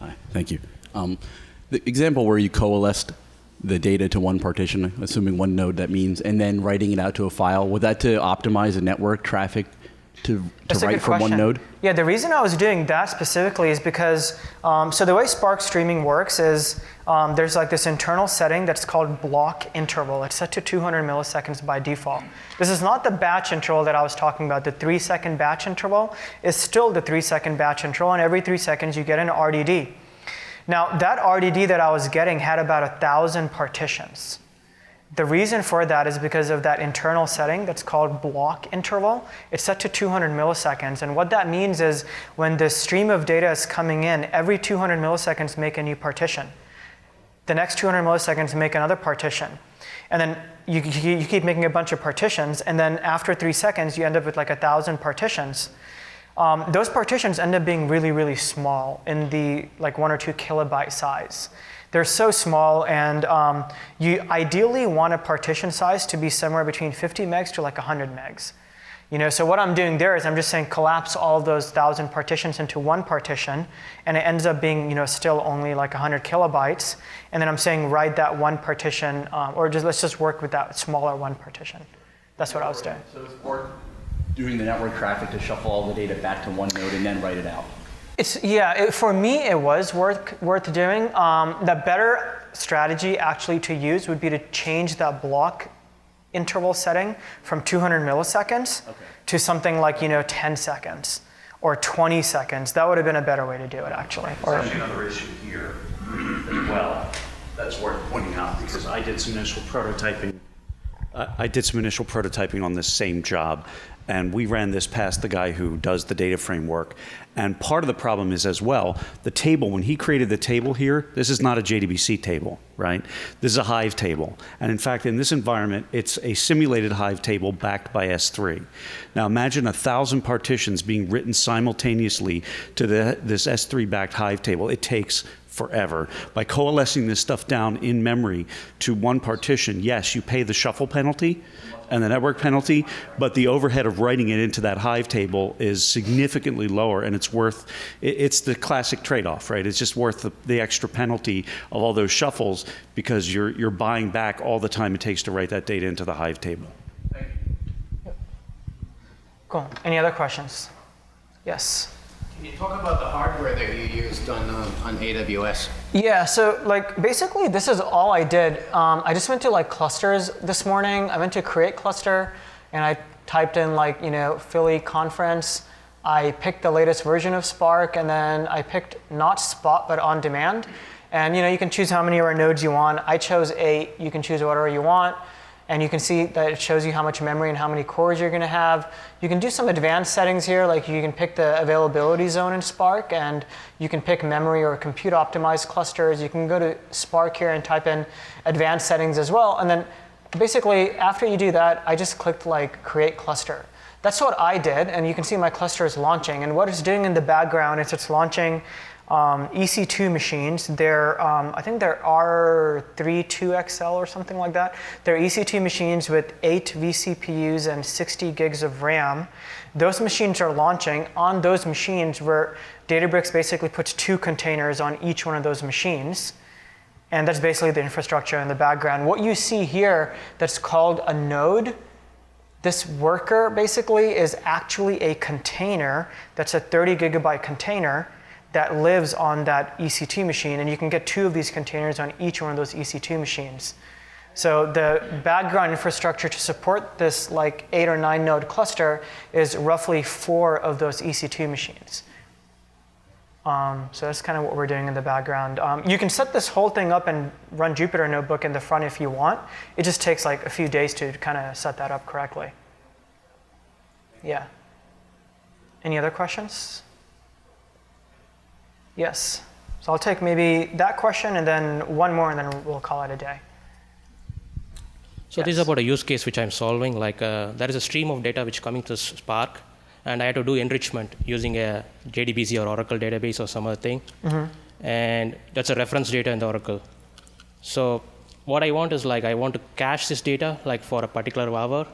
Hi. Thank you. The example where you coalesced the data to one partition, assuming one node that means, and then writing it out to a file, would that to optimize the network traffic to write from one node? Yeah, the reason I was doing that specifically is because, so the way Spark streaming works is there's like this internal setting that's called block interval. It's set to 200 milliseconds by default. This is not the batch interval that I was talking about. The 3-second batch interval is still the 3-second batch interval, and every 3 seconds you get an RDD. Now, that RDD that I was getting had about 1,000 partitions. The reason for that is because of that internal setting that's called block interval. It's set to 200 milliseconds. And what that means is when the stream of data is coming in, every 200 milliseconds make a new partition. The next 200 milliseconds make another partition. And then you keep making a bunch of partitions. And then after 3 seconds, you end up with like 1,000 partitions. Those partitions end up being really, really small in the like 1 or 2 kilobyte size. They're so small, and you ideally want a partition size to be somewhere between 50 megs to like 100 megs. So what I'm doing there is I'm just saying collapse all of those 1,000 partitions into one partition, and it ends up being still only like 100 kilobytes. And then I'm saying write that one partition, or let's just work with that smaller one partition. That's what I was doing. So it's worth doing the network traffic to shuffle all the data back to one node and then write it out. For me, it was worth doing. The better strategy actually to use would be to change that block interval setting from 200 milliseconds to something like 10 seconds or 20 seconds. That would have been a better way to do it, actually. There's actually another issue here as well that's worth pointing out, because I did some initial prototyping. On this same job, and we ran this past the guy who does the data frame work. And part of the problem is as well, the table, when he created the table here, this is not a JDBC table, right? This is a Hive table. And in fact, in this environment, it's a simulated Hive table backed by S3. Now imagine 1,000 partitions being written simultaneously to this S3 backed Hive table. It takes forever. By coalescing this stuff down in memory to one partition, yes, you pay the shuffle penalty and the network penalty, but the overhead of writing it into that Hive table is significantly lower, and it's the classic trade-off, right? It's just worth the extra penalty of all those shuffles because you're buying back all the time it takes to write that data into the Hive table. Cool. Any other questions? Yes. Can you talk about the hardware that you used on AWS? Yeah, so like basically this is all I did. I just went to like clusters this morning. I went to create cluster and I typed in like, Philly conference. I picked the latest version of Spark and then I picked not spot but on demand. And you can choose how many of our nodes you want. I chose 8. You can choose whatever you want. And you can see that it shows you how much memory and how many cores you're going to have. You can do some advanced settings here, like you can pick the availability zone in Spark, and you can pick memory or compute optimized clusters. You can go to Spark here and type in advanced settings as well. And then basically, after you do that, I just clicked like create cluster. That's what I did, and you can see my cluster is launching. And what it's doing in the background is it's launching EC2 machines. I think they're R32XL or something like that. They're EC2 machines with 8 vCPUs and 60 gigs of RAM. Those machines are launching. On those machines, where Databricks basically puts 2 containers on each one of those machines. And that's basically the infrastructure in the background. What you see here that's called a node, this worker basically is actually a container that's a 30 gigabyte container that lives on that EC2 machine, and you can get 2 of these containers on each one of those EC2 machines. So the background infrastructure to support this like 8 or 9 node cluster is roughly 4 of those EC2 machines. So that's kind of what we're doing in the background. You can set this whole thing up and run Jupyter Notebook in the front if you want. It just takes like a few days to kind of set that up correctly. Yeah. Any other questions? Yes. So I'll take maybe that question and then one more, and then we'll call it a day. So this is about a use case which I'm solving. Like there is a stream of data which coming to Spark, and I had to do enrichment using a JDBC or Oracle database or some other thing. And that's a reference data in the Oracle. So what I want is like I want to cache this data like for a particular hour,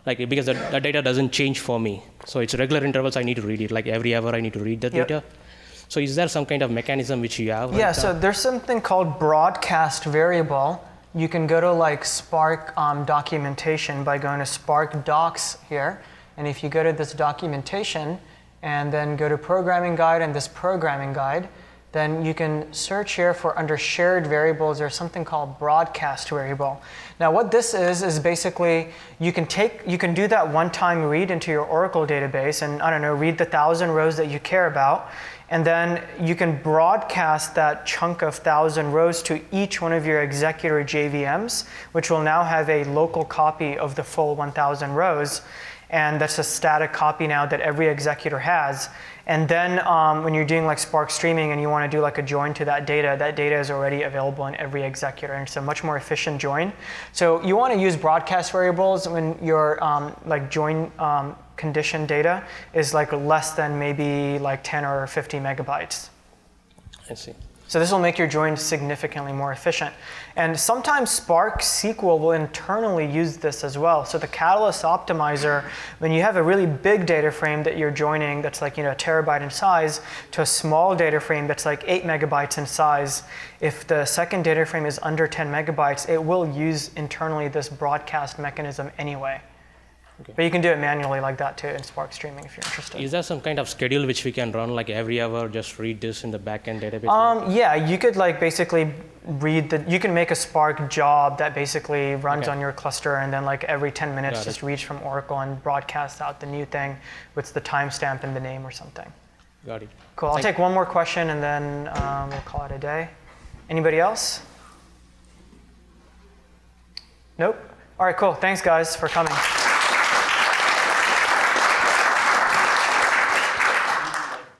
like because the data doesn't change for me. So it's regular intervals I need to read it. Like every hour I need to read the data. So is there some kind of mechanism which you have? Yeah, so there's something called broadcast variable. You can go to like Spark documentation by going to Spark docs here. And if you go to this documentation and then go to programming guide and this programming guide, then you can search here for under shared variables. There's something called broadcast variable. Now what this is basically you can do that one-time read into your Oracle database and I don't know, read the 1,000 rows that you care about. And then you can broadcast that chunk of 1,000 rows to each one of your executor JVMs, which will now have a local copy of the full 1,000 rows. And that's a static copy now that every executor has. And then when you're doing like Spark streaming and you want to do like a join to that data is already available in every executor. And it's a much more efficient join. So you want to use broadcast variables when your like join condition data is like less than maybe like 10 or 50 megabytes. I see. So this will make your join significantly more efficient. And sometimes Spark SQL will internally use this as well. So the Catalyst optimizer, when you have a really big data frame that you're joining that's like a terabyte in size to a small data frame that's like 8 megabytes in size, if the second data frame is under 10 megabytes, it will use internally this broadcast mechanism anyway. Okay. But you can do it manually like that too in Spark streaming if you're interested. Is there some kind of schedule which we can run like every hour, just read this in the backend database? Yeah, you could like basically you can make a Spark job that basically runs on your cluster and then like every 10 minutes just reads from Oracle and broadcasts out the new thing with the timestamp and the name or something. Got it. Cool, I'll take one more question and then we'll call it a day. Anybody else? Nope? All right, cool, thanks guys for coming.